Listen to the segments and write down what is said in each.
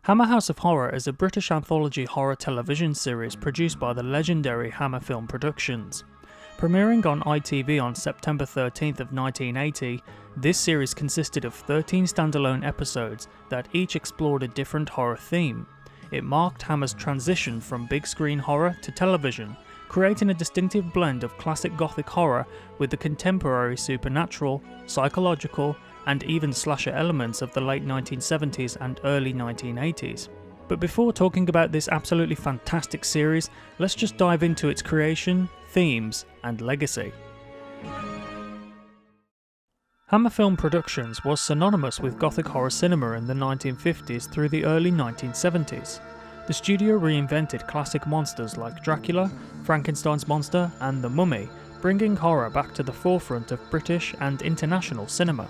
Hammer House of Horror is a British anthology horror television series produced by the legendary Hammer Film Productions. Premiering on ITV on September 13th of 1980, this series consisted of 13 standalone episodes that each explored a different horror theme. It marked Hammer's transition from big screen horror to television, creating a distinctive blend of classic gothic horror with the contemporary supernatural, psychological, and even slasher elements of the late 1970s and early 1980s. But before talking about this absolutely fantastic series, let's just dive into its creation, themes, and legacy. Hammer Film Productions was synonymous with gothic horror cinema in the 1950s through the early 1970s. The studio reinvented classic monsters like Dracula, Frankenstein's monster, and The Mummy, bringing horror back to the forefront of British and international cinema.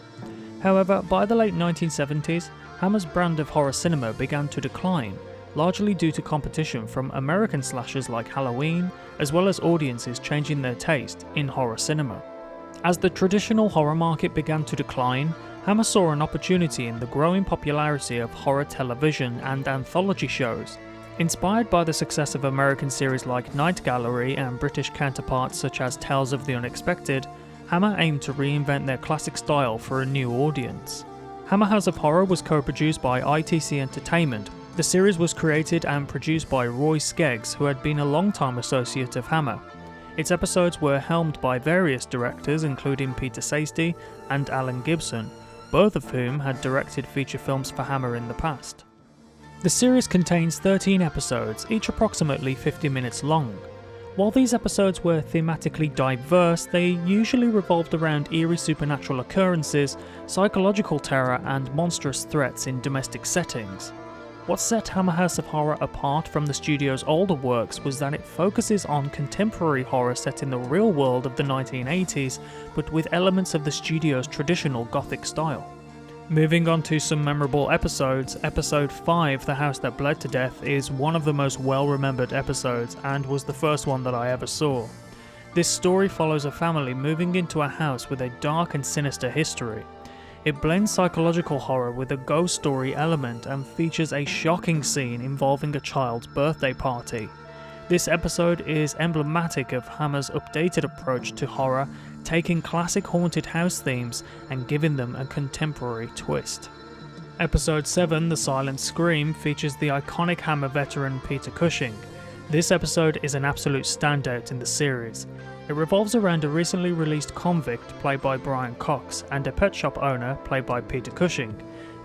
However, by the late 1970s, Hammer's brand of horror cinema began to decline, largely due to competition from American slashers like Halloween, as well as audiences changing their taste in horror cinema. As the traditional horror market began to decline, Hammer saw an opportunity in the growing popularity of horror television and anthology shows. Inspired by the success of American series like Night Gallery and British counterparts such as Tales of the Unexpected, Hammer aimed to reinvent their classic style for a new audience. Hammer House of Horror was co-produced by ITC Entertainment. The series was created and produced by Roy Skeggs, who had been a long-time associate of Hammer. Its episodes were helmed by various directors including Peter Safety and Alan Gibson, both of whom had directed feature films for Hammer in the past. The series contains 13 episodes, each approximately 50 minutes long. While these episodes were thematically diverse, they usually revolved around eerie supernatural occurrences, psychological terror, and monstrous threats in domestic settings. What set Hammer House of Horror apart from the studio's older works was that it focuses on contemporary horror set in the real world of the 1980s, but with elements of the studio's traditional gothic style. Moving on to some memorable episodes, Episode 5, The House That Bled to Death, is one of the most well-remembered episodes and was the first one that I ever saw. This story follows a family moving into a house with a dark and sinister history. It blends psychological horror with a ghost story element and features a shocking scene involving a child's birthday party. This episode is emblematic of Hammer's updated approach to horror, taking classic haunted house themes and giving them a contemporary twist. Episode 7, The Silent Scream, features the iconic Hammer veteran Peter Cushing. This episode is an absolute standout in the series. It revolves around a recently released convict played by Brian Cox and a pet shop owner played by Peter Cushing,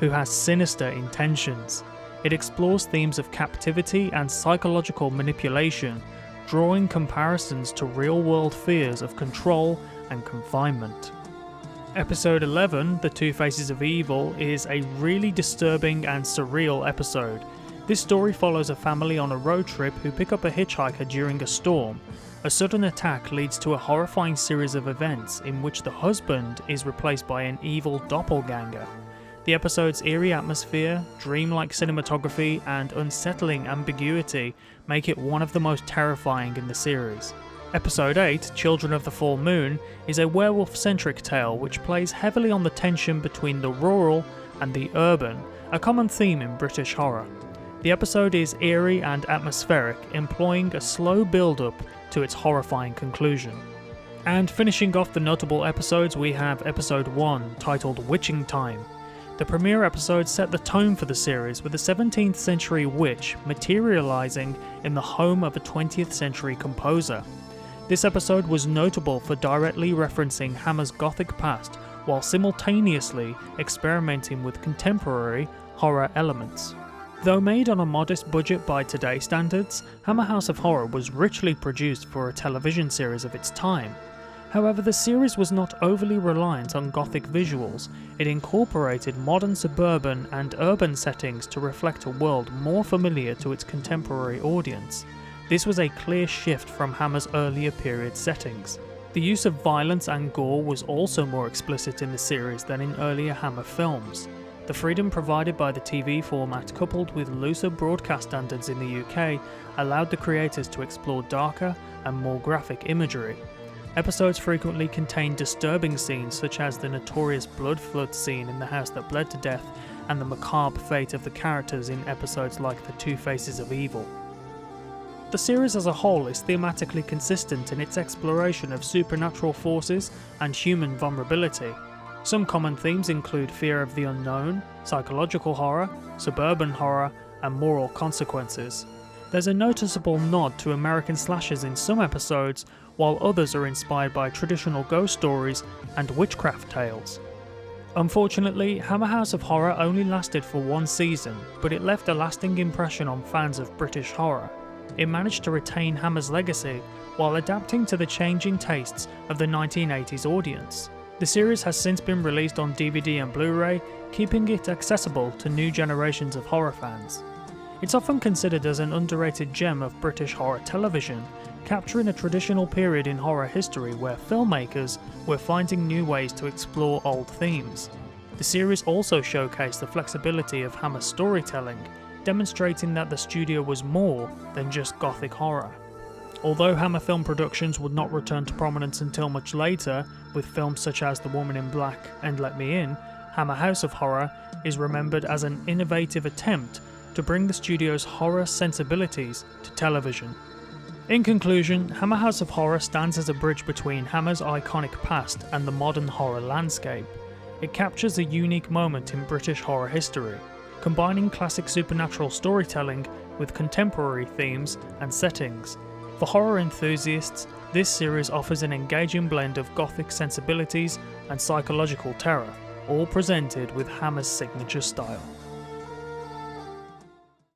who has sinister intentions. It explores themes of captivity and psychological manipulation, drawing comparisons to real-world fears of control and confinement. Episode 11, The Two Faces of Evil, is a really disturbing and surreal episode. This story follows a family on a road trip who pick up a hitchhiker during a storm. A sudden attack leads to a horrifying series of events in which the husband is replaced by an evil doppelganger. The episode's eerie atmosphere, dreamlike cinematography, and unsettling ambiguity make it one of the most terrifying in the series. Episode 8, Children of the Full Moon, is a werewolf-centric tale which plays heavily on the tension between the rural and the urban, a common theme in British horror. The episode is eerie and atmospheric, employing a slow build-up to its horrifying conclusion. And finishing off the notable episodes, we have Episode 1, titled Witching Time. The premiere episode set the tone for the series, with a 17th century witch materializing in the home of a 20th century composer. This episode was notable for directly referencing Hammer's gothic past while simultaneously experimenting with contemporary horror elements. Though made on a modest budget by today's standards, Hammer House of Horror was richly produced for a television series of its time. However, the series was not overly reliant on gothic visuals. It incorporated modern suburban and urban settings to reflect a world more familiar to its contemporary audience. This was a clear shift from Hammer's earlier period settings. The use of violence and gore was also more explicit in the series than in earlier Hammer films. The freedom provided by the TV format, coupled with looser broadcast standards in the UK, allowed the creators to explore darker and more graphic imagery. Episodes frequently contain disturbing scenes such as the notorious blood flood scene in The House That Bled to Death and the macabre fate of the characters in episodes like The Two Faces of Evil. The series as a whole is thematically consistent in its exploration of supernatural forces and human vulnerability. Some common themes include fear of the unknown, psychological horror, suburban horror, and moral consequences. There's a noticeable nod to American slashers in some episodes, while others are inspired by traditional ghost stories and witchcraft tales. Unfortunately, Hammer House of Horror only lasted for one season, but it left a lasting impression on fans of British horror. It managed to retain Hammer's legacy while adapting to the changing tastes of the 1980s audience. The series has since been released on DVD and Blu-ray, keeping it accessible to new generations of horror fans. It's often considered as an underrated gem of British horror television, capturing a traditional period in horror history where filmmakers were finding new ways to explore old themes. The series also showcased the flexibility of Hammer's storytelling, demonstrating that the studio was more than just gothic horror. Although Hammer Film Productions would not return to prominence until much later, with films such as The Woman in Black and Let Me In, Hammer House of Horror is remembered as an innovative attempt to bring the studio's horror sensibilities to television. In conclusion, Hammer House of Horror stands as a bridge between Hammer's iconic past and the modern horror landscape. It captures a unique moment in British horror history, combining classic supernatural storytelling with contemporary themes and settings. For horror enthusiasts, this series offers an engaging blend of gothic sensibilities and psychological terror, all presented with Hammer's signature style.